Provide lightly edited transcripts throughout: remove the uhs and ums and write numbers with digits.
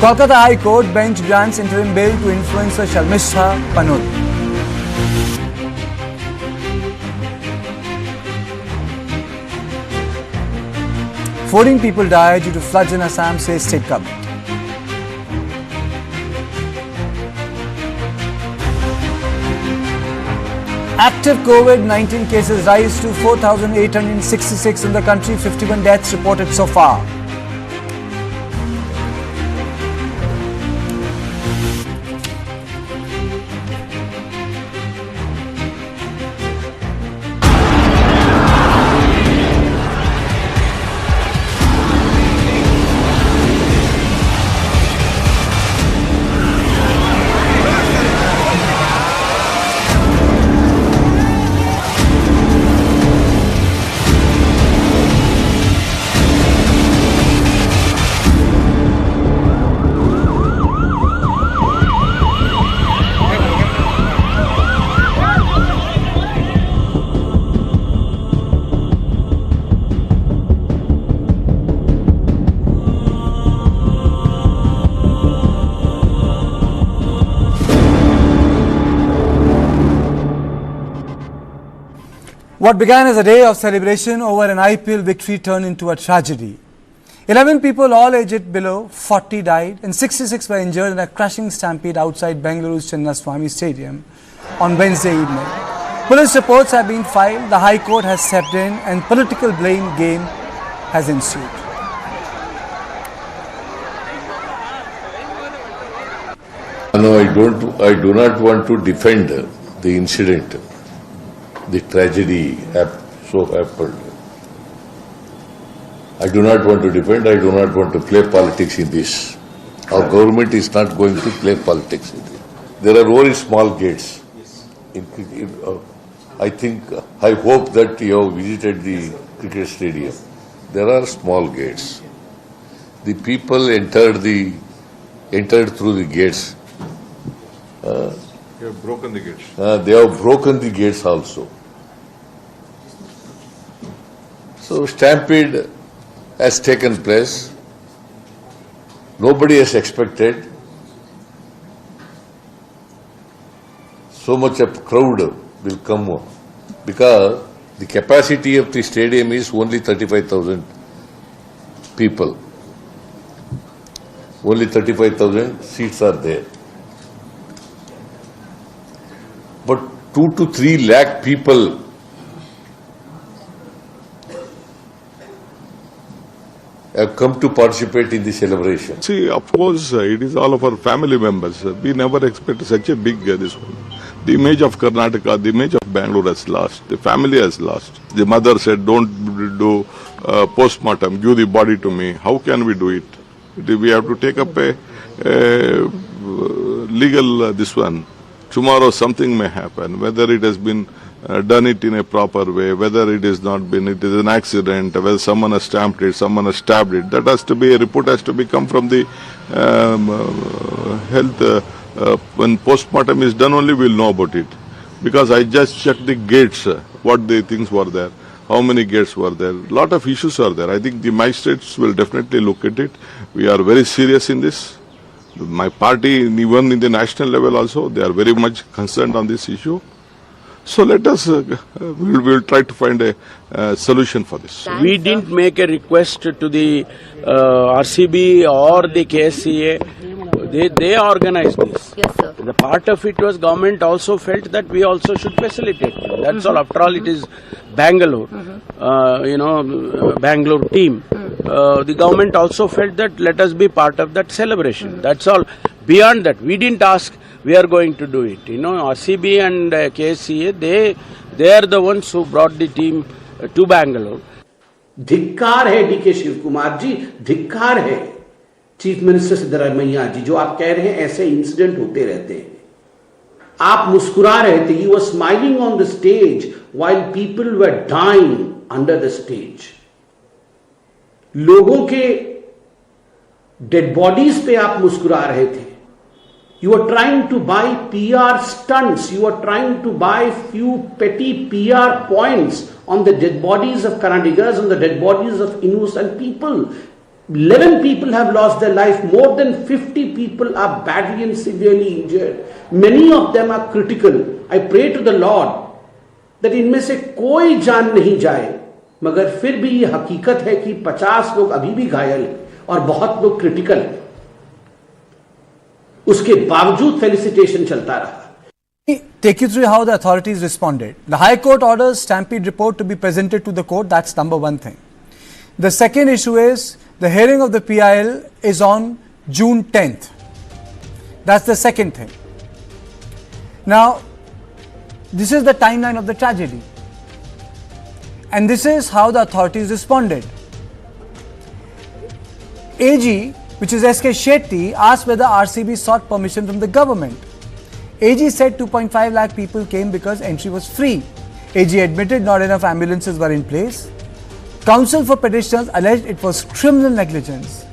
Kolkata High Court bench grants interim bail to influencer Sharmisha Panul. Fourteen people died due to floods in Assam, says state government. Active COVID-19 cases rise to 4,866 in the country, 51 deaths reported so far. What began as a day of celebration over an IPL victory turned into a tragedy. 11 people, all aged below 40, died and 66 were injured in a crashing stampede outside Bengaluru's Chinnaswamy Stadium on Wednesday evening. Police reports have been filed, the High Court has stepped in and political blame game has ensued. No, I do not want to defend the incident. The tragedy so happened. I do not want to defend, I do not want to play politics in this. Our government is not going to play politics in this. There are very small gates. I hope that you have visited the cricket stadium. There are small gates. The people entered through the gates. They have broken the gates. They have broken the gates also. So stampede has taken place. Nobody has expected so much of crowd will come because the capacity of the stadium is only 35,000 people. Only 35,000 seats are there. But 2 to 3 lakh people have come to participate in the celebration. See, of course, it is all of our family members. We never expect such a big this one. The image of Karnataka, the image of Bengaluru has lost. The family has lost. The mother said, don't do post-mortem, give the body to me. How can we do it? We have to take up a legal this one. Tomorrow something may happen, whether it has been done it in a proper way, whether it is not been, it is an accident, whether someone has stamped it, someone has stabbed it. That has to be, a report has to be come from the health. When post-mortem is done only we will know about it. Because I just checked the gates, what the things were there, how many gates were there. Lot of issues are there. I think the magistrates will definitely look at it. We are very serious in this. My party, even in the national level also, they are very much concerned on this issue. So let us, we'll try to find a solution for this. We didn't make a request to the RCB or the KSCA. They organized this. Yes, sir. The part of it was government also felt that we also should facilitate. That's all. After all, it is Bangalore, Bangalore team. The government also felt that let us be part of that celebration. That's all. Beyond that, we didn't ask. We are going to do it. RCB and KSCA, they are the ones who brought the team to Bangalore. धिक्कार है DK Shiv Kumar ji, धिक्कार है chief minister Siddaramaiah जी, जो आप कह रहे हैं ऐसे इंसिडेंट होते रहते हैं. आप मुस्कुरा रहे थे. You were smiling on the stage while people were dying under the stage. लोगों के डेड बॉडीज पे आप मुस्कुरा रहे थे. You are trying to buy PR stunts. You are trying to buy few petty PR points on the dead bodies of Kannadigas, on the dead bodies of innocent people. 11 people have lost their life. More than 50 people are badly and severely injured. Many of them are critical. I pray to the Lord that इनमें से कोई जान नहीं जाए, मगर फिर भी ये हकीकत है कि 50 लोग अभी भी घायल हैं और बहुत लोग क्रिटिकल हैं. उसके बावजूद फेलिसिटेशन चलता रहा. Take you through how the authorities responded. The High Court orders Stampede report to be presented to the court. That's number one thing. The second issue is the hearing of the PIL is on June 10th. That's the second thing. Now, this is the timeline of the tragedy. And this is how the authorities responded. AG, which is SK Shetty, asked whether RCB sought permission from the government. AG said 2.5 lakh people came because entry was free. AG admitted not enough ambulances were in place. Counsel for petitioners alleged it was criminal negligence.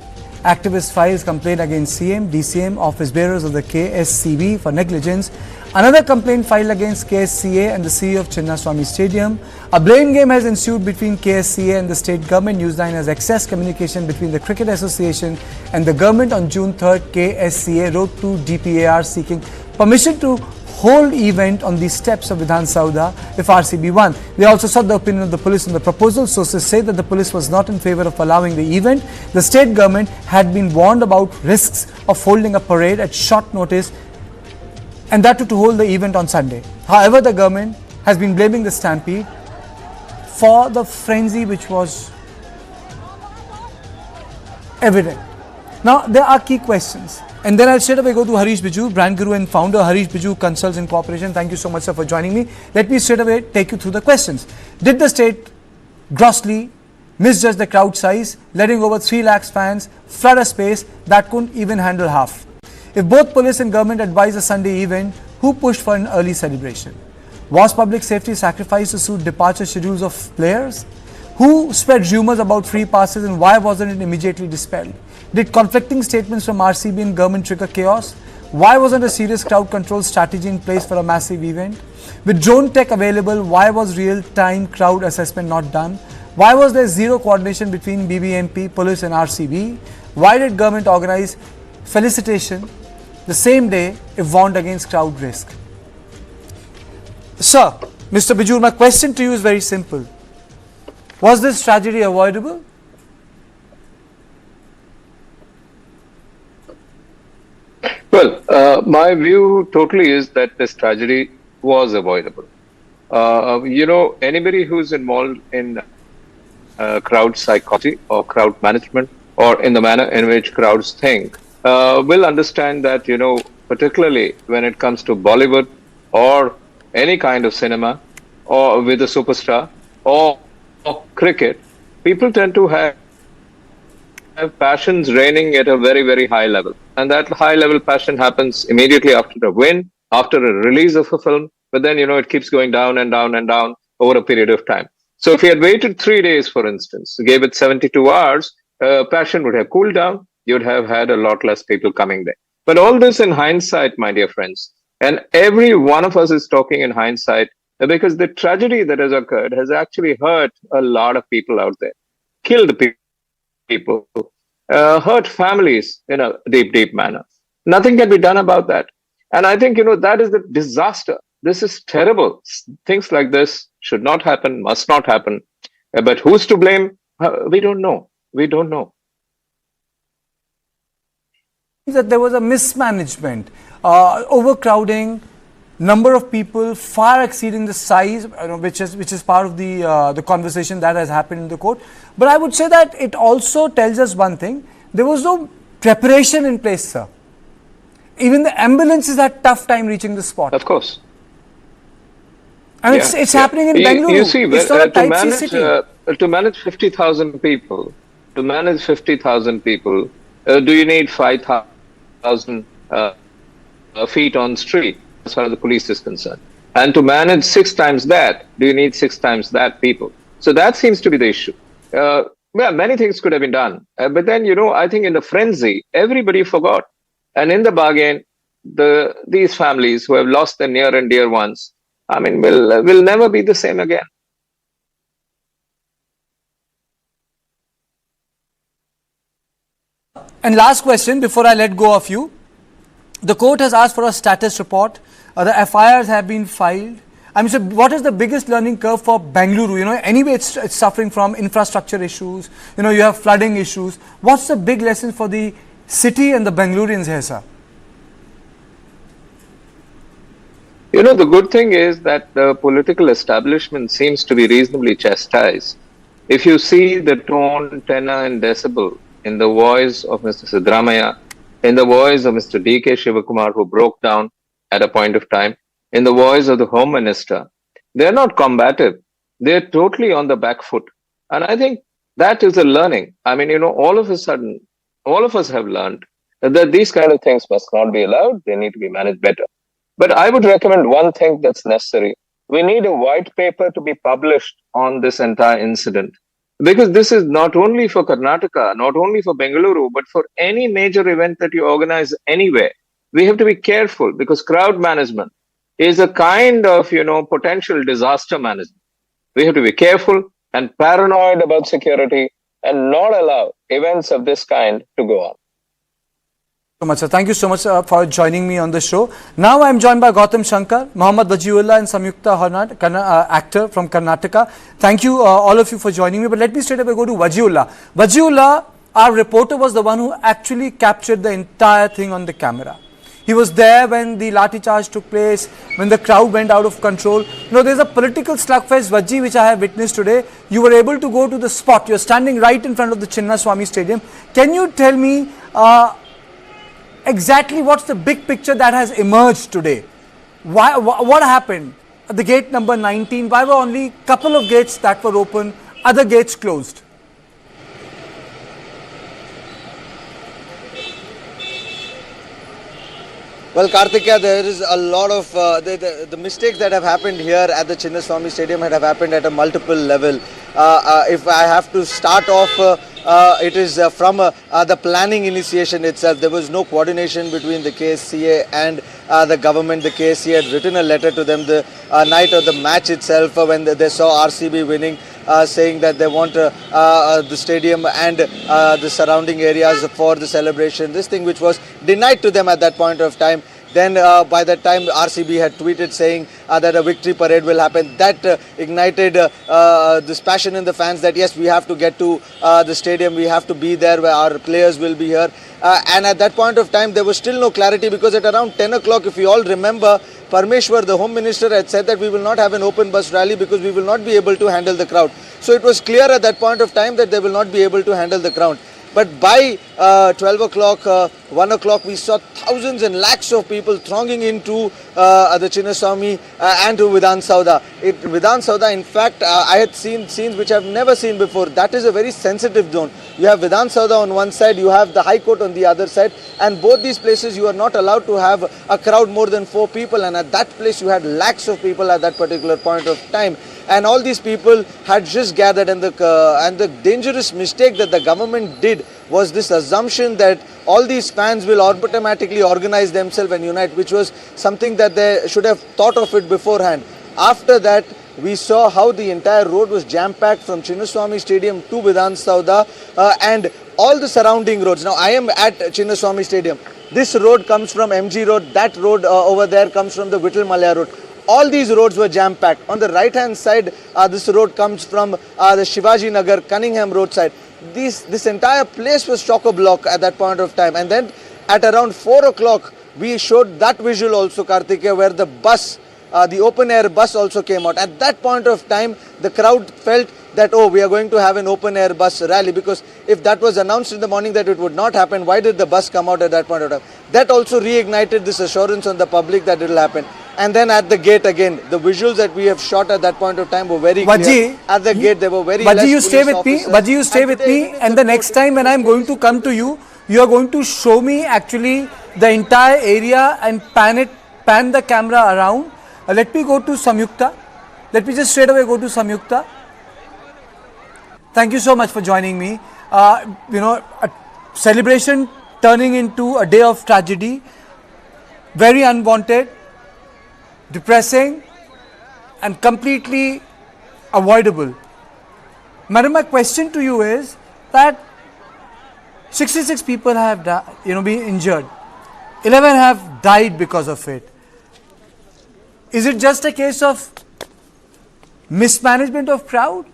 Activist files complaint against CM, DCM, office bearers of the KSCB for negligence. Another complaint filed against KSCA and the CEO of Chinnaswamy Stadium. A blame game has ensued between KSCA and the state government. Newsline has accessed communication between the Cricket Association and the government. On June 3rd, KSCA wrote to DPAR seeking permission to hold event on the steps of Vidhan Sauda if RCB won. They also sought the opinion of the police on the proposal. Sources say that the police was not in favor of allowing the event. The state government had been warned about risks of holding a parade at short notice, and that to hold the event on Sunday. However, the government has been blaming the stampede for the frenzy which was evident. Now, there are key questions. And then I'll straight away go to Harish Biju, brand guru and founder. Harish Biju Consults and Corporation. Thank you so much, sir, for joining me. Let me straight away take you through the questions. Did the state grossly misjudge the crowd size, letting over 3 lakhs fans flood a space that couldn't even handle half? If both police and government advised a Sunday event, who pushed for an early celebration? Was public safety sacrificed to suit departure schedules of players? Who spread rumors about free passes and why wasn't it immediately dispelled? Did conflicting statements from RCB and government trigger chaos? Why wasn't a serious crowd control strategy in place for a massive event? With drone tech available, why was real-time crowd assessment not done? Why was there zero coordination between BBMP, police and RCB? Why did government organize felicitation the same day if warned against crowd risk? Sir, Mr. Bijur, my question to you is very simple. Was this tragedy avoidable? Well, my view totally is that this tragedy was avoidable. Anybody who's involved in crowd psychology or crowd management or in the manner in which crowds think will understand that, particularly when it comes to Bollywood or any kind of cinema or with a superstar or cricket, people tend to have passions reigning at a very, very high level. And that high level passion happens immediately after a win, after a release of a film. But then, it keeps going down and down and down over a period of time. So if you had waited 3 days, for instance, gave it 72 hours, passion would have cooled down. You'd have had a lot less people coming there. But all this in hindsight, my dear friends, and every one of us is talking in hindsight because the tragedy that has occurred has actually hurt a lot of people out there, killed people, hurt families in a deep, deep manner. Nothing can be done about that. And I think, that is the disaster. This is terrible. Things like this should not happen, must not happen. But who's to blame? We don't know. We don't know. That there was a mismanagement, overcrowding, number of people far exceeding the size, which is part of the conversation that has happened in the court. But I would say that it also tells us one thing: there was no preparation in place, sir. Even the ambulances had tough time reaching the spot. Of course. And it's happening in Bengaluru. You see, it's not a type C city. To manage 50,000 people, do you need 5,000 feet on street as far as the police is concerned? And to manage 6 times that, do you need 6 times that people? So that seems to be the issue. Many things could have been done. But then, I think in the frenzy, everybody forgot. And in the bargain, these families who have lost their near and dear ones, will never be the same again. And last question before I let go of you. The court has asked for a status report. The FIRs have been filed. So what is the biggest learning curve for Bengaluru? Anyway, it's suffering from infrastructure issues. You have flooding issues. What's the big lesson for the city and the Bengalurians here, sir? The good thing is that the political establishment seems to be reasonably chastised. If you see the tone, tenor and decibel in the voice of Mr. Siddaramaiah, in the voice of Mr. D.K. Shivakumar, who broke down at a point of time, in the voice of the Home Minister, they're not combative. They're totally on the back foot. And I think that is a learning. All of a sudden, all of us have learned that these kind of things must not be allowed. They need to be managed better. But I would recommend one thing that's necessary. We need a white paper to be published on this entire incident. Because this is not only for Karnataka, not only for Bengaluru, but for any major event that you organize anywhere. We have to be careful because crowd management is a kind of, potential disaster management. We have to be careful and paranoid about security and not allow events of this kind to go on. So much, sir. Thank you so much for joining me on the show. Now I am joined by Gautam Shankar, Mohammad Wajiullah and Samyukta Hornat, actor from Karnataka. Thank you all of you for joining me. But let me straight away go to Wajiullah. Wajiullah, our reporter, was the one who actually captured the entire thing on the camera. He was there when the lathi charge took place, when the crowd went out of control. There's a political slugfest, Vaji, which I have witnessed today. You were able to go to the spot. You're standing right in front of the Chinnaswamy Stadium. Can you tell me exactly what's the big picture that has emerged today? What happened at the gate number 19? Why were only a couple of gates that were open, other gates closed? Well, Karthikeya, there is a lot of the mistakes that have happened here at the Chinnaswamy Stadium have happened at a multiple level. If I have to start off, it is from the planning initiation itself. There was no coordination between the KSCA and the government. The KSCA had written a letter to them the night of the match itself when they saw RCB winning, saying that they want the stadium and the surrounding areas for the celebration. This thing which was denied to them at that point of time. Then by that time RCB had tweeted saying that a victory parade will happen. That ignited this passion in the fans that yes, we have to get to the stadium, we have to be there, where our players will be here. And at that point of time there was still no clarity, because at around 10 o'clock, if you all remember, Parmeshwar, the Home Minister, had said that we will not have an open bus rally because we will not be able to handle the crowd. So it was clear at that point of time that they will not be able to handle the crowd. But by 12 o'clock, 1 o'clock, we saw thousands and lakhs of people thronging into the Chinnaswamy and to Vidhan Sauda. Vidhan Sauda, in fact, I had seen scenes which I have never seen before. That is a very sensitive zone. You have Vidhan Sauda on one side, you have the High Court on the other side, and both these places you are not allowed to have a crowd more than 4 people, and at that place you had lakhs of people at that particular point of time. And all these people had just gathered, and the dangerous mistake that the government did was this assumption that all these fans will automatically organize themselves and unite, which was something that they should have thought of it beforehand. After that, we saw how the entire road was jam-packed from Chinnaswamy Stadium to Vidhan Sauda and all the surrounding roads. Now, I am at Chinnaswamy Stadium. This road comes from MG Road. That road over there comes from the Vittal Malya Road. All these roads were jam-packed. On the right-hand side, this road comes from the Shivaji Nagar, Cunningham Road side. This entire place was chock-a-block at that point of time. And then at around 4 o'clock, we showed that visual also, Karthikeya, where the bus, the open-air bus also came out. At that point of time, the crowd felt that, oh, we are going to have an open-air bus rally, because if that was announced in the morning that it would not happen, why did the bus come out at that point of time? That also reignited this assurance on the public that it will happen. And then at the gate again, the visuals that we have shot at that point of time were very clear. At the gate, there were very less you stay with me. Vaji, you stay with me, and the next time when I am going to come to you, you are going to show me actually the entire area and pan the camera around. Let me go to Samyukta. Let me just straight away go to Samyukta. Thank you so much for joining me. A celebration turning into a day of tragedy, very unwanted, depressing and completely avoidable. Madam, my question to you is that 66 people have been injured. 11 have died because of it. Is it just a case of mismanagement of crowd,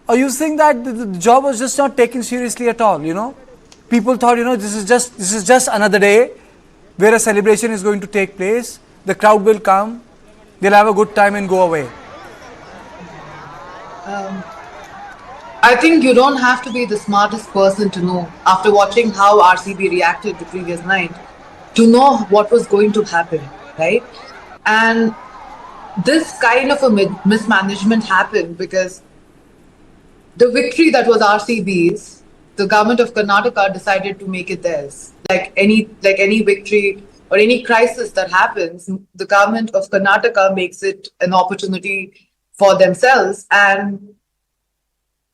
or you think that the job was just not taken seriously at all? People thought, this is just another day where a celebration is going to take place. The crowd will come, they'll have a good time and go away. I think you don't have to be the smartest person to know, after watching how RCB reacted the previous night, to know what was going to happen, right? And this kind of a mismanagement happened because the victory that was RCB's, the government of Karnataka decided to make it theirs. Like any victory or any crisis that happens, the government of Karnataka makes it an opportunity for themselves. And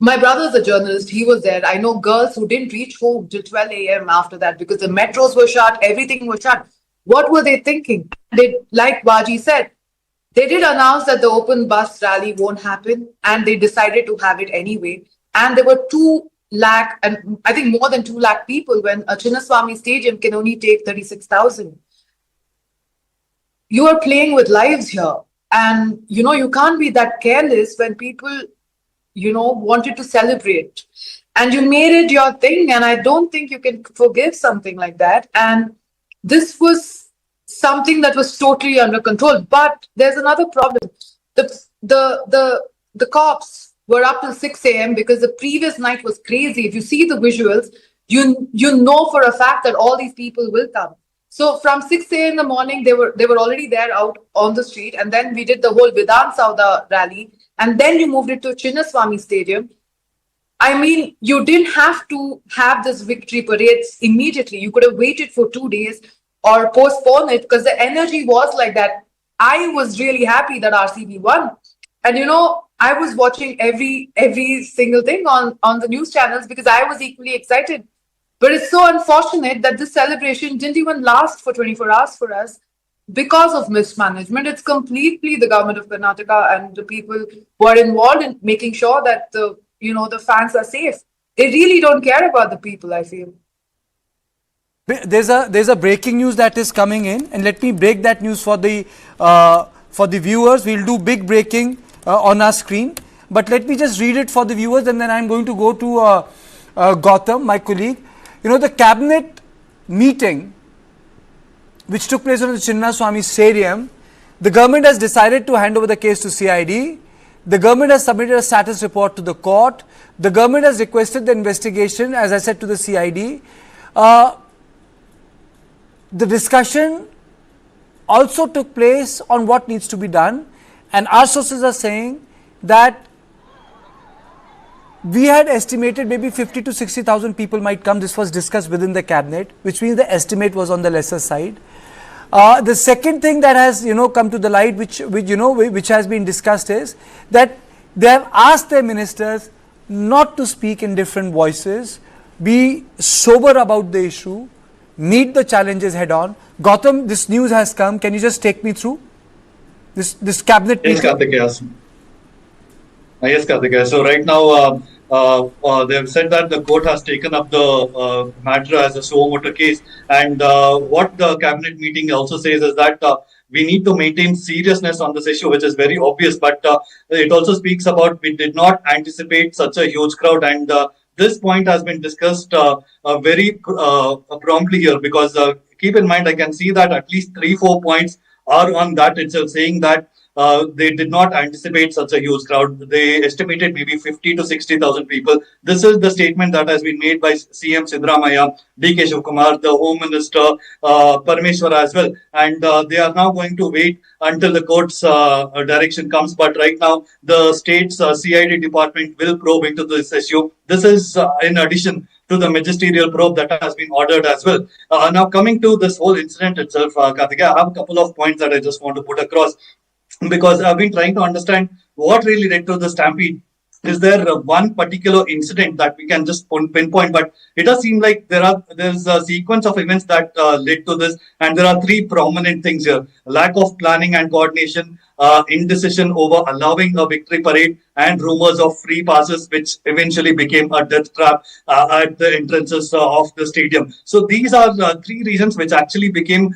my brother's a journalist, he was there. I know girls who didn't reach home till 12 a.m. after that because the metros were shut, everything was shut. What were they thinking? Like Baji said, they did announce that the open bus rally won't happen, and they decided to have it anyway. And there were 2 lakh, and I think more than 2 lakh people, when a Chinnaswamy stadium can only take 36,000. You are playing with lives here. And, you can't be that careless when people, wanted to celebrate. And you made it your thing, and I don't think you can forgive something like that. And this was something that was totally under control. But there's another problem. The cops were up till 6 a.m. because the previous night was crazy. If you see the visuals, you know for a fact that all these people will come. So from 6 a.m. in the morning, they were already there out on the street. And then we did the whole Vidhan Sauda rally. And then you moved it to Chinnaswamy Stadium. I mean, you didn't have to have this victory parades immediately. You could have waited for 2 days or postpone it, because the energy was like that. I was really happy that RCB won. And I was watching every single thing on the news channels because I was equally excited. But it's so unfortunate that this celebration didn't even last for 24 hours for us because of mismanagement. It's completely the government of Karnataka and the people who are involved in making sure that the fans are safe. They really don't care about the people, I feel. There's a breaking news that is coming in, and let me break that news for the viewers. We'll do big breaking on our screen, but let me just read it for the viewers, and then I'm going to go to Gautam, my colleague. The cabinet meeting which took place on the Chinnaswamy Stadium, the government has decided to hand over the case to CID. The government has submitted a status report to the court. The government has requested the investigation, as I said, to the CID. The discussion also took place on what needs to be done, and our sources are saying that we had estimated maybe 50 to 60,000 people might come. This was discussed within the cabinet, which means the estimate was on the lesser side. The second thing that has come to the light, which has been discussed, is that they have asked their ministers not to speak in different voices, be sober about the issue, meet the challenges head on. Gautam, this news has come. Can you just take me through this cabinet meeting? Yes, Karthikeya. So right now, they have said that the court has taken up the matter as a suo motu case. And what the cabinet meeting also says is that we need to maintain seriousness on this issue, which is very obvious. But it also speaks about we did not anticipate such a huge crowd. And this point has been discussed very promptly here, because keep in mind, I can see that at least 3-4 points are on that itself, saying that they did not anticipate such a huge crowd. They estimated maybe 50 to 60,000 people. This is the statement that has been made by CM Siddaramaiah, DK Shivkumar, the Home Minister, Parameshwar as well. And they are now going to wait until the court's direction comes. But right now, the state's CID department will probe into this issue. This is in addition to the magisterial probe that has been ordered as well. Now, coming to this whole incident itself, Karthikeya, I have a couple of points that I just want to put across, because I've been trying to understand what really led to the stampede. Is there one particular incident that we can just pinpoint? But it does seem like there's a sequence of events that led to this, and there are 3 prominent things here: lack of planning and coordination, indecision over allowing a victory parade, and rumors of free passes, which eventually became a death trap at the entrances of the stadium. So these are three reasons which actually became,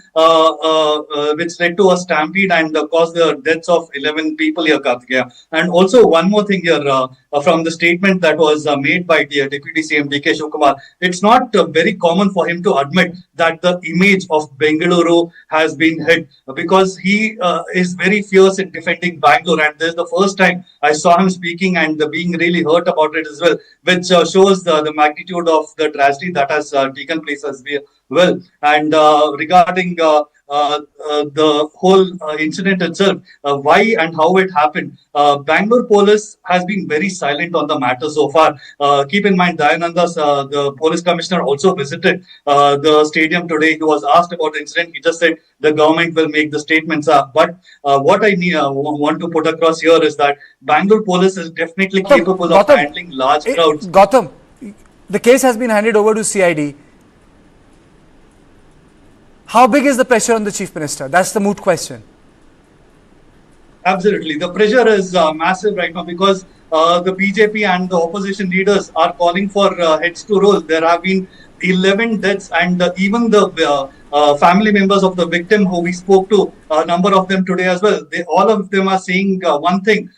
which led to a stampede and caused the deaths of 11 people here, Kartikeya. And also one more thing here, from the statement that was made by the Deputy CM DK Shivakumar, it's not very common for him to admit that the image of Bengaluru has been hit, because he is very fierce in defending Bangalore, and this is the first time I saw him speaking and being really hurt about it as well, which shows the magnitude of the tragedy that has taken place as well. And regarding the whole incident itself, why and how it happened, Bangalore police has been very silent on the matter so far. Keep in mind, Dayananda's, the police commissioner, also visited the stadium today. He was asked about the incident. He just said the government will make the statements. But what I want to put across here is that Bangalore police is definitely capable of handling large crowds. Gautam, the case has been handed over to CID. How big is the pressure on the Chief Minister? That's the moot question. Absolutely. The pressure is massive right now, because the BJP and the opposition leaders are calling for heads to roll. There have been 11 deaths, and even the family members of the victim who we spoke to, a number of them today as well, all of them are saying one thing: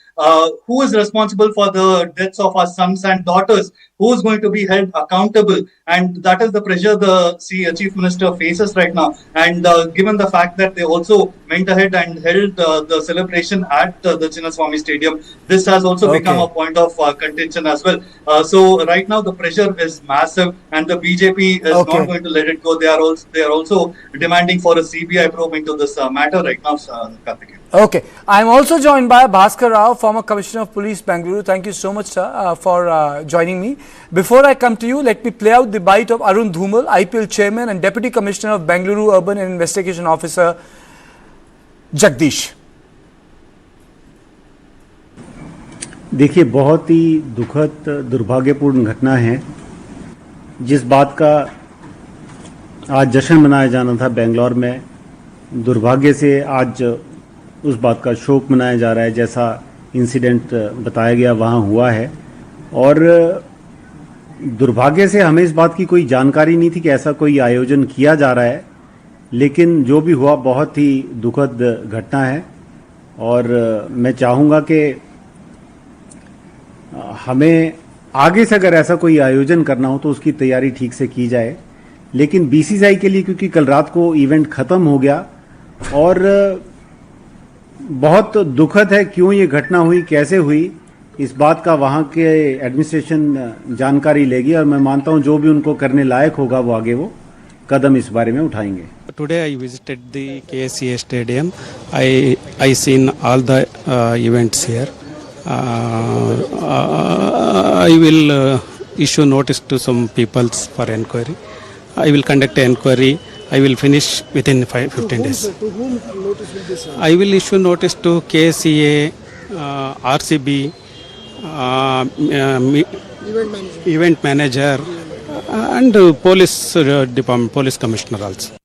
who is responsible for the deaths of our sons and daughters? Who is going to be held accountable? And that is the pressure the Chief Minister faces right now. And given the fact that they also went ahead and held the celebration at the Chinnaswamy Stadium, this has also become a point of contention as well. So right now the pressure is massive, and the BJP is not going to let it go. They are also demanding for a CBI probe into this matter right now, Kartikeya. Okay. I am also joined by Bhaskar Rao, former Commissioner of Police, Bengaluru. Thank you so much, sir, for joining me. Before I come to you, let me play out the bite of Arun Dhumal, IPL Chairman and Deputy Commissioner of Bengaluru Urban and Investigation Officer, Jagdish. देखिए, बहुत ही दुखद दुर्भाग्यपूर्ण घटना है। जिस बात का आज जश्न मनाया जाना था बेंगलोर में, दुर्भाग्य से आज उस बात का शोक मनाया जा रहा है। जैसा इंसिडेंट बताया गया वहाँ हुआ है, और दुर्भाग्य से हमें इस बात की कोई जानकारी नहीं थी कि ऐसा कोई आयोजन किया जा रहा है, लेकिन जो भी हुआ बहुत ही दुखद घटना है। और मैं चाहूँगा कि हमें आगे से अगर ऐसा कोई आयोजन करना हो तो उसकी तैयारी ठीक से की जाए। लेकिन बीसीसीआई के लिए, क्योंकि कल रात को इवेंट ख़त्म हो गया, और बहुत दुखद है क्यों ये घटना हुई, कैसे हुई, इस बात का वहाँ के एडमिनिस्ट्रेशन जानकारी लेगी, और मैं मानता हूँ जो भी उनको करने लायक होगा वो आगे वो कदम इस बारे में उठाएंगे। Today I visited the KSCA stadium. I seen all the events here. I will issue notice to some people for enquiry. I will conduct an enquiry. I will finish within 15 days. To whom notice will be sent? I will issue notice to KSCA, RCB, event manager, and police department, police commissioner also.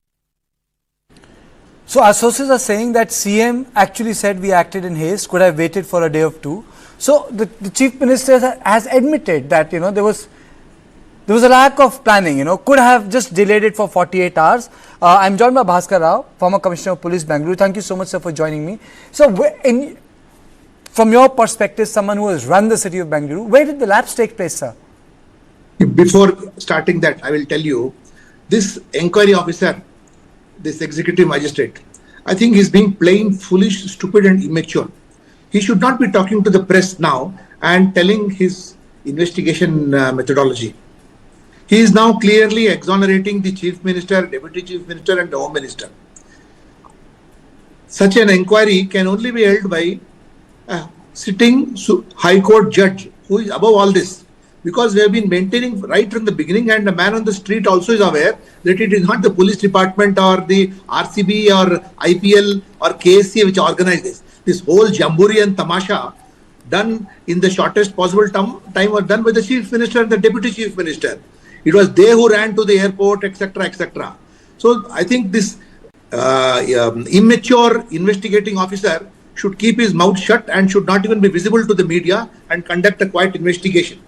So our sources are saying that CM actually said we acted in haste, could have waited for a day or two. So the Chief Minister has admitted that, you know, there was a lack of planning, you know, could have just delayed it for 48 hours. I'm joined by Bhaskar Rao, former Commissioner of Police, Bengaluru. Thank you so much, sir, for joining me. So from your perspective, someone who has run the city of Bengaluru, where did the lapse take place, sir? Before starting that, I will tell you, this inquiry officer, this executive magistrate, I think he's being plain foolish, stupid and immature. He should not be talking to the press now and telling his investigation methodology. He is now clearly exonerating the Chief Minister, Deputy Chief Minister and the Home Minister. Such an inquiry can only be held by a sitting High Court judge who is above all this. Because we have been maintaining right from the beginning, and the man on the street also is aware that it is not the police department or the RCB or IPL or KSCA which organized this. This whole jamboree and tamasha done in the shortest possible time was done by the Chief Minister and the Deputy Chief Minister. It was they who ran to the airport, etc., etc. So I think this immature investigating officer should keep his mouth shut and should not even be visible to the media and conduct a quiet investigation.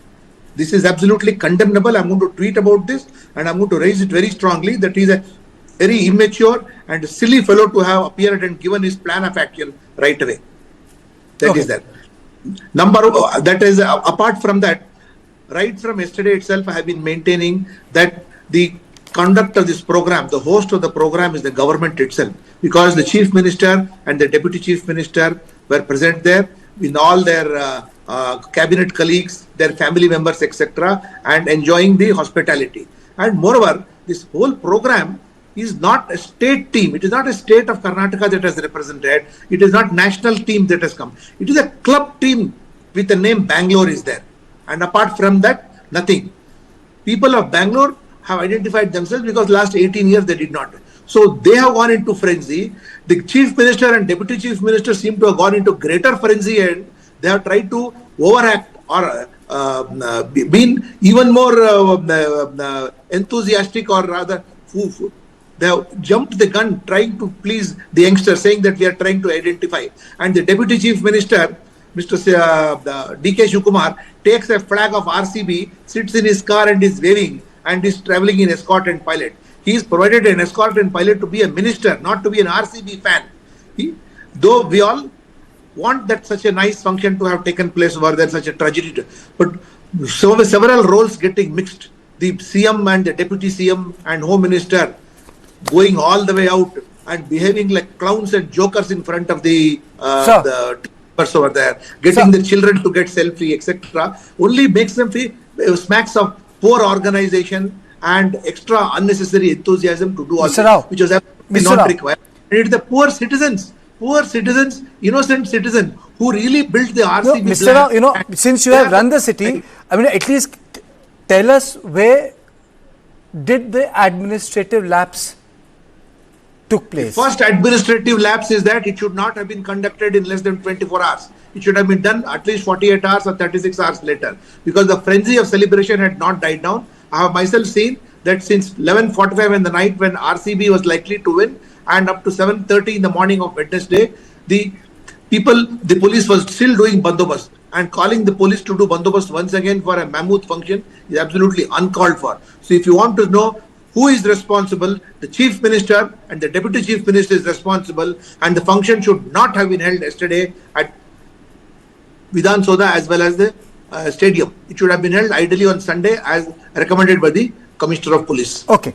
This is absolutely condemnable. I'm going to tweet about this and I'm going to raise it very strongly that he is a very immature and silly fellow to have appeared and given his plan of action right away. That is that. Apart from that, right from yesterday itself, I have been maintaining that the conduct of this program, the host of the program is the government itself, because the Chief Minister and the Deputy Chief Minister were present there with all their cabinet colleagues, their family members, etc., and enjoying the hospitality. And moreover, this whole program is not a state team. It is not a state of Karnataka that has represented. It is not national team that has come. It is a club team with the name Bangalore is there. And apart from that, nothing. People of Bangalore have identified themselves because last 18 years they did not. So they have gone into frenzy. The Chief Minister and Deputy Chief Minister seem to have gone into greater frenzy, and they have tried to overact or been even more enthusiastic, or rather they have jumped the gun trying to please the youngster, saying that we are trying to identify. And the Deputy Chief Minister, Mr. D.K. Shivakumar, takes a flag of RCB, sits in his car and is waving and is travelling in escort and pilot. He is provided an escort and pilot to be a minister, not to be an RCB fan. Though we all want that such a nice function to have taken place over there, such a tragedy. But several roles getting mixed. The CM and the Deputy CM and Home Minister going all the way out and behaving like clowns and jokers in front of the over there, getting the children to get selfie, etc., only makes them feel smacks of poor organization and extra unnecessary enthusiasm to do all this, which was absolutely not required. And it's the poor citizens, innocent citizens who really built the RCB. Mr. Rao, since you have run the city, I mean, at least tell us where did the administrative lapse took place. The first administrative lapse is that it should not have been conducted in less than 24 hours. It should have been done at least 48 hours or 36 hours later, because the frenzy of celebration had not died down. I have myself seen that since 11:45 in the night, when RCB was likely to win, and up to 7:30 in the morning of Wednesday, the police was still doing bandobast, and calling the police to do bandobast once again for a mammoth function is absolutely uncalled for. So if you want to know who is responsible, the Chief Minister and the Deputy Chief Minister is responsible, and the function should not have been held yesterday at Vidhan Soda as well as the stadium. It should have been held ideally on Sunday as recommended by the Commissioner of Police. Okay.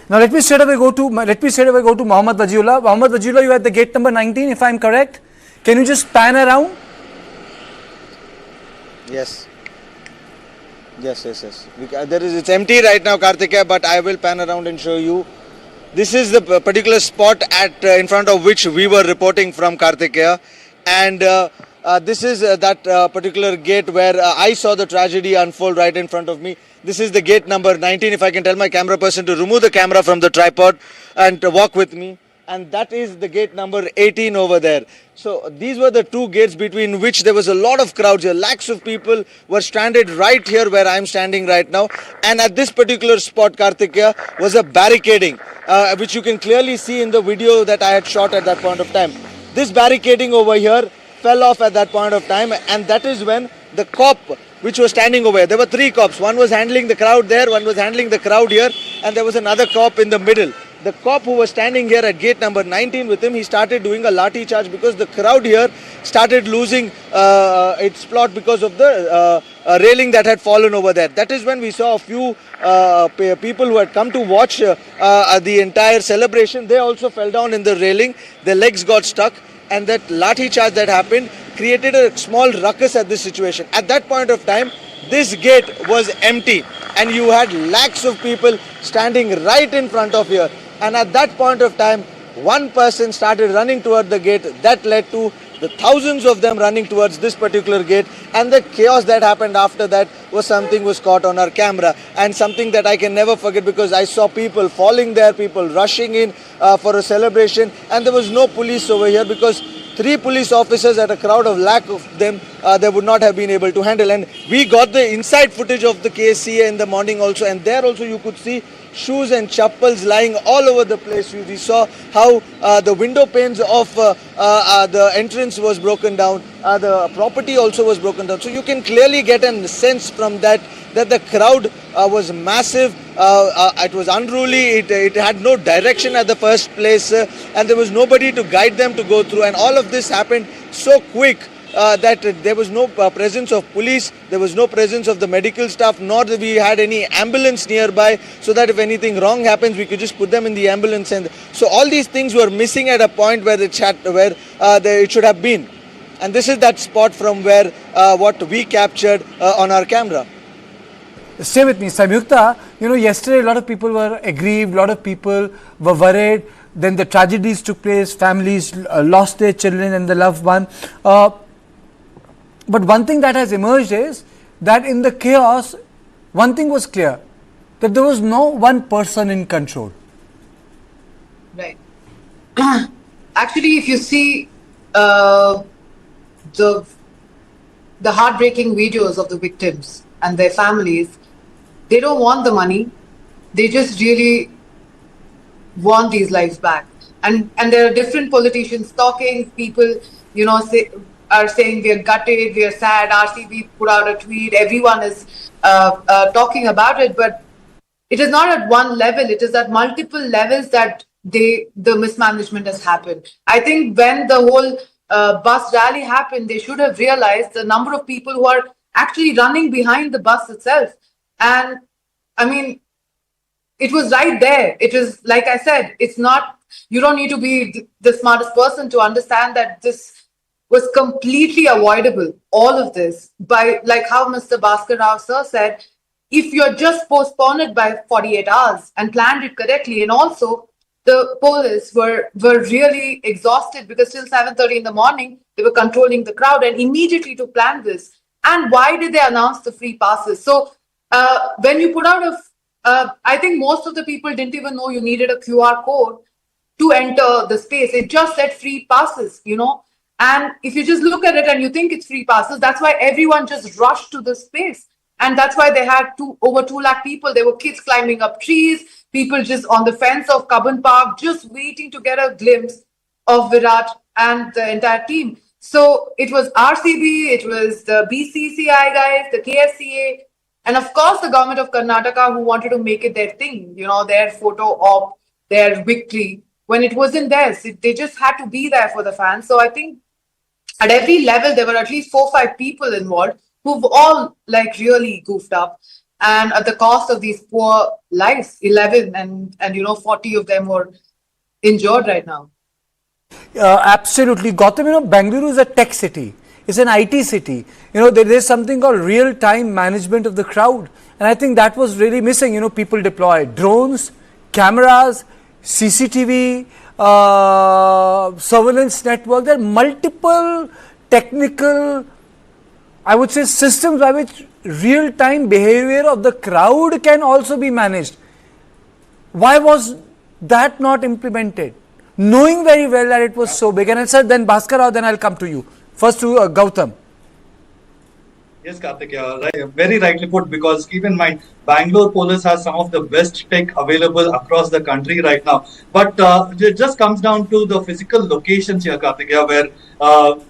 Now let me straight away go to Mohammad Wajiullah. Mohammad Wajiullah, you are at the gate number 19, if I am correct. Can you just pan around? Yes. It's empty right now, Karthikeya, but I will pan around and show you. This is the particular spot in front of which we were reporting from, Karthikeya, and this is that particular gate where I saw the tragedy unfold right in front of me. This is the gate number 19. If I can tell my camera person to remove the camera from the tripod and walk with me. And that is the gate number 18 over there. So these were the two gates between which there was a lot of crowds here. Lakhs of people were stranded right here where I am standing right now. And at this particular spot, Karthikeya, was a barricading, which you can clearly see in the video that I had shot at that point of time. This barricading over here fell off at that point of time, and that is when the cop which was standing over here, there were three cops. One was handling the crowd there, one was handling the crowd here, and there was another cop in the middle. The cop who was standing here at gate number 19 with him, he started doing a lathi charge because the crowd here started losing its plot because of the railing that had fallen over there. That is when we saw a few people who had come to watch the entire celebration. They also fell down in the railing. Their legs got stuck, and that lathi charge that happened created a small ruckus at this situation. At that point of time, this gate was empty, and you had lakhs of people standing right in front of here. And at that point of time, one person started running toward the gate. That led to the thousands of them running towards this particular gate, and the chaos that happened after that was something was caught on our camera, and something that I can never forget, because I saw people falling there, people rushing in for a celebration, and there was no police over here because 3 police officers at a crowd of lakh of them, they would not have been able to handle. And we got the inside footage of the KSCA in the morning also, and there also you could see shoes and chappals lying all over the place. We saw how the window panes of the entrance was broken down. The property also was broken down. So you can clearly get a sense from that the crowd was massive. It was unruly. It had no direction at the first place, and there was nobody to guide them to go through. And all of this happened so quick that there was no presence of police, there was no presence of the medical staff, nor that we had any ambulance nearby, so that if anything wrong happens, we could just put them in the ambulance. And so all these things were missing at a point where it should have been. And this is that spot from where what we captured on our camera. Stay with me, Samyukta. Yesterday a lot of people were aggrieved, a lot of people were worried. Then the tragedies took place, families lost their children and the loved one. But one thing that has emerged is that in the chaos, one thing was clear, that there was no one person in control. Right. Actually, if you see the heartbreaking videos of the victims and their families, they don't want the money. They just really want these lives back. And there are different politicians talking. People, are saying we are gutted, we are sad. RCB put out a tweet. Everyone is talking about it, but it is not at one level. It is at multiple levels that the mismanagement has happened. I think when the whole bus rally happened, they should have realized the number of people who are actually running behind the bus itself. And I mean, it was right there. It is, like I said, it's not, you don't need to be the smartest person to understand that this was completely avoidable, all of this, by like how Mr. Bhaskar Rao sir said, if you're just postponed it by 48 hours and planned it correctly. And also the police were really exhausted because till 7:30 in the morning, they were controlling the crowd and immediately to plan this. And why did they announce the free passes? So when you put out I think most of the people didn't even know you needed a QR code to enter the space. It just said free passes, And if you just look at it and you think it's free passes, that's why everyone just rushed to the space. And that's why they had over 2 lakh people. There were kids climbing up trees, people just on the fence of Cubbon Park, just waiting to get a glimpse of Virat and the entire team. So it was RCB, it was the BCCI guys, the KSCA, and of course the government of Karnataka who wanted to make it their thing, their photo of their victory when it wasn't theirs. They just had to be there for the fans. So I think at every level, there were at least 4 or 5 people involved who've all really goofed up, and at the cost of these poor lives, 11 and 40 of them were injured right now. Absolutely. Gautam, Bengaluru is a tech city. It's an IT city. There is something called real-time management of the crowd. And I think that was really missing. People deployed drones, cameras, CCTV, surveillance network. There are multiple technical, I would say, systems by which real-time behavior of the crowd can also be managed. Why was that not implemented? Knowing very well that it was so big. And I said, then Bhaskar Rao, then I'll come to you. First to Gautam. Yes, Karthik, right, very rightly put, because keep in mind, Bangalore police has some of the best tech available across the country right now. But it just comes down to the physical locations here, Karthik, where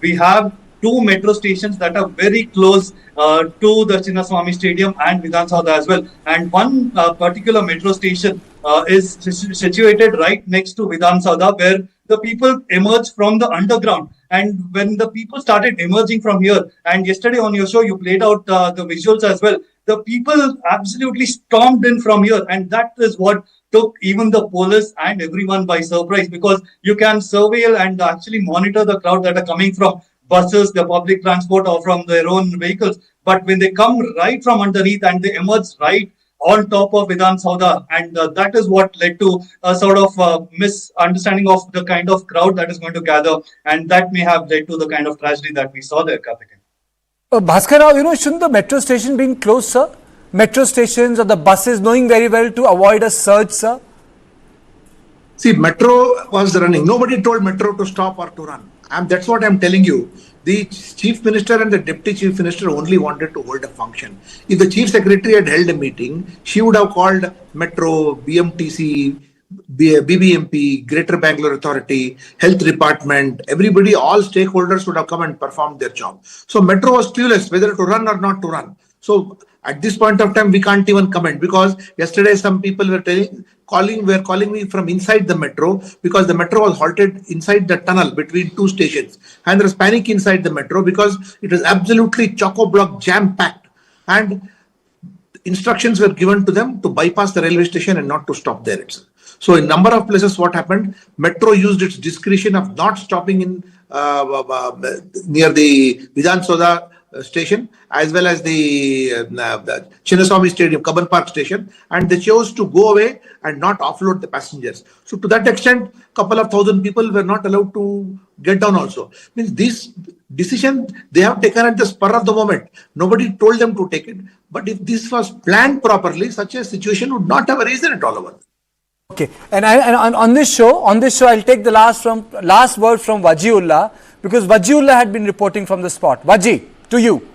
we have 2 metro stations that are very close to the Chinnaswamy Stadium and Vidhan Saudha as well. And one particular metro station is situated right next to Vidhan Saudha, where the people emerge from the underground. And when the people started emerging from here, and yesterday on your show, you played out the visuals as well, the people absolutely stormed in from here. And that is what took even the police and everyone by surprise, because you can surveil and actually monitor the crowd that are coming from buses, the public transport, or from their own vehicles. But when they come right from underneath and they emerge right on top of Vidhan Saudha, and that is what led to a sort of misunderstanding of the kind of crowd that is going to gather, and that may have led to the kind of tragedy that we saw there, Karthik. Bhaskar Rao, shouldn't the metro station being closed, sir? Metro stations or the buses, knowing very well to avoid a surge, sir? See, metro was running. Nobody told metro to stop or to run. And that's what I'm telling you. The chief minister and the deputy chief minister only wanted to hold a function. If the chief secretary had held a meeting, she would have called Metro, BMTC, BBMP, Greater Bangalore Authority, Health Department, everybody, all stakeholders would have come and performed their job. So Metro was clueless whether to run or not to run. So at this point of time, we can't even comment, because yesterday some people were calling me from inside the metro, because the metro was halted inside the tunnel between two stations, and there was panic inside the metro because it was absolutely chock-a-block jam-packed, and instructions were given to them to bypass the railway station and not to stop there itself. So in number of places, what happened, Metro used its discretion of not stopping in near the Vidhan Soda station, as well as the Chinnaswamy Stadium, Kabban Park station, and they chose to go away and not offload the passengers. So to that extent, couple of thousand people were not allowed to get down also. Means this decision they have taken at the spur of the moment. Nobody told them to take it. But if this was planned properly, such a situation would not have arisen at all over. Okay, and on this show, I'll take the last word from Wajiullah, because Wajiullah had been reporting from the spot. Waji, to you.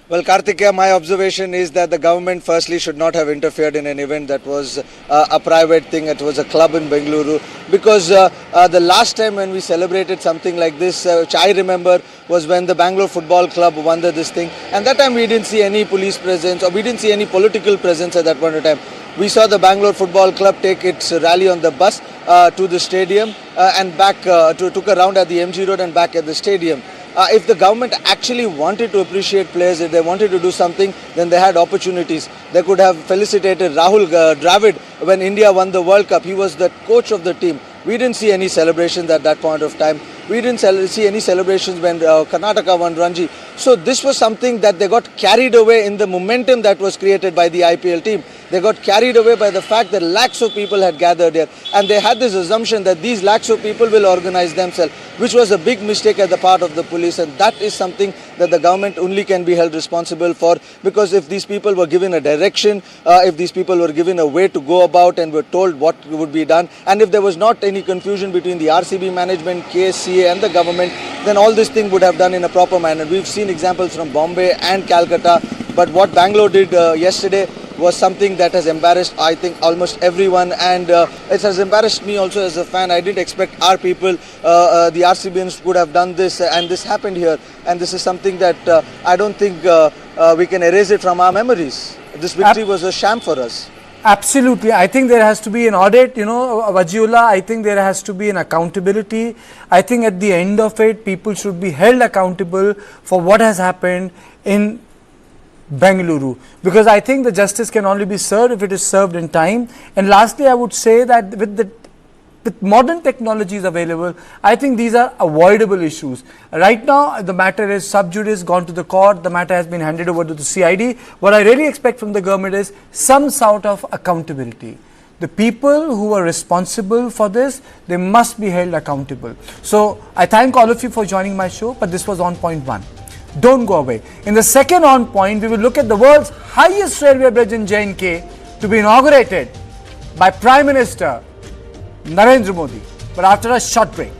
Well, Karthikeya, my observation is that the government firstly should not have interfered in an event that was a private thing. It was a club in Bengaluru, because the last time when we celebrated something like this, which I remember, was when the Bangalore Football Club won this thing. And that time we didn't see any police presence, or we didn't see any political presence at that point in time. We saw the Bangalore Football Club take its rally on the bus to the stadium and back, took a round at the MG Road and back at the stadium. If the government actually wanted to appreciate players, if they wanted to do something, then they had opportunities. They could have felicitated Rahul Dravid when India won the World Cup. He was the coach of the team. We didn't see any celebrations at that point of time. We didn't see any celebrations when Karnataka won Ranji. So this was something that they got carried away in the momentum that was created by the IPL team. They got carried away by the fact that lakhs of people had gathered here, and they had this assumption that these lakhs of people will organize themselves, which was a big mistake at the part of the police, and that is something that the government only can be held responsible for, because if these people were given a direction, if these people were given a way to go about and were told what would be done, and if there was not any confusion between the RCB management, KSCA and the government, then all this thing would have done in a proper manner. We've seen examples from Bombay and Calcutta, but what Bangalore did yesterday was something that has embarrassed, I think, almost everyone, and it has embarrassed me also as a fan. I didn't expect our people, the RCBians, would have done this, and this happened here, and this is something that I don't think we can erase it from our memories. This victory was a sham for us. Absolutely. I think there has to be an audit, Wajiullah. I think there has to be an accountability. I think at the end of it, people should be held accountable for what has happened in Bengaluru, because I think the justice can only be served if it is served in time. And lastly, I would say that with modern technologies available, I think these are avoidable issues. Right now, the matter is sub judice, gone to the court, the matter has been handed over to the CID. What I really expect from the government is some sort of accountability. The people who are responsible for this, they must be held accountable. So I thank all of you for joining my show, but this was On Point 1. Don't go away. In the second On Point, we will look at the world's highest railway bridge in J&K to be inaugurated by Prime Minister Narendra Modi. But after a short break.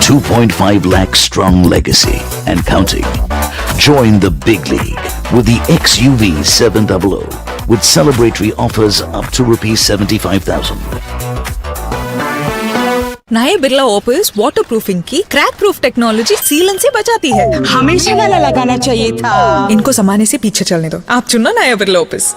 $2.5 lakh strong legacy and counting. Join the big league with the XUV 700 with celebratory offers up to ₹75,000. नए Birla ओपल्स water proofing की crack proof technology सीलन से बचाती है। हमेशा वाला लगाना चाहिए था। इनको समाने से पीछे चलने दो। आप चुनो नया Birla ओपल्स।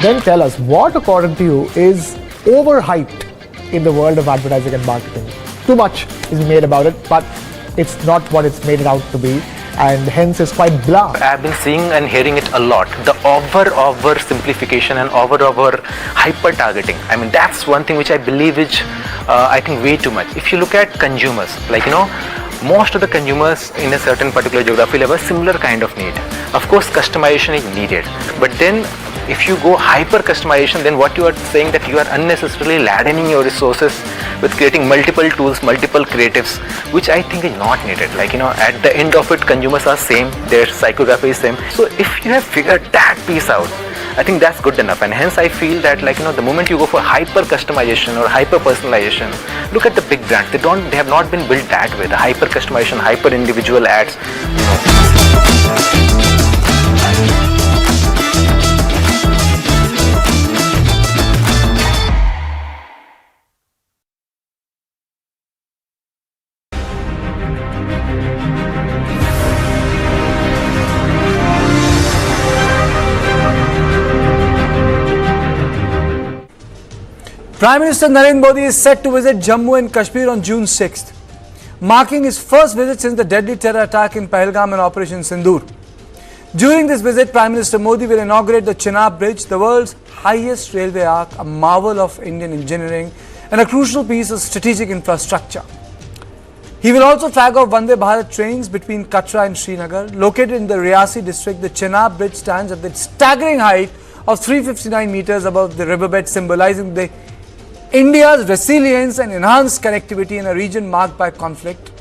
Then tell us what, according to you, is overhyped in the world of advertising and marketing. Too much is made about it, but it's not what it's made it out to be, and hence it's quite blah. I've been seeing and hearing it a lot. The over simplification and over hyper targeting. I mean, that's one thing which I believe is, I think, way too much. If you look at consumers, like, most of the consumers in a certain particular geography have a similar kind of need. Of course, customization is needed, but then If you go hyper customization, then what you are saying that you are unnecessarily ladening your resources with creating multiple tools, multiple creatives, which I think is not needed. Like, at the end of it, consumers are same, their psychography is same. So if you have figured that piece out, I think that's good enough. And hence I feel that, the moment you go for hyper customization or hyper personalization, look at the big brands. They have not been built that way. The hyper customization, hyper individual ads. Prime Minister Narendra Modi is set to visit Jammu and Kashmir on June 6th, marking his first visit since the deadly terror attack in Pahalgam and Operation Sindoor. During this visit, Prime Minister Modi will inaugurate the Chenab Bridge, the world's highest railway arc, a marvel of Indian engineering and a crucial piece of strategic infrastructure. He will also flag off Vande Bharat trains between Katra and Srinagar. Located in the Riyasi district, the Chenab Bridge stands at the staggering height of 359 meters above the riverbed, symbolizing India's resilience and enhanced connectivity in a region marked by conflict.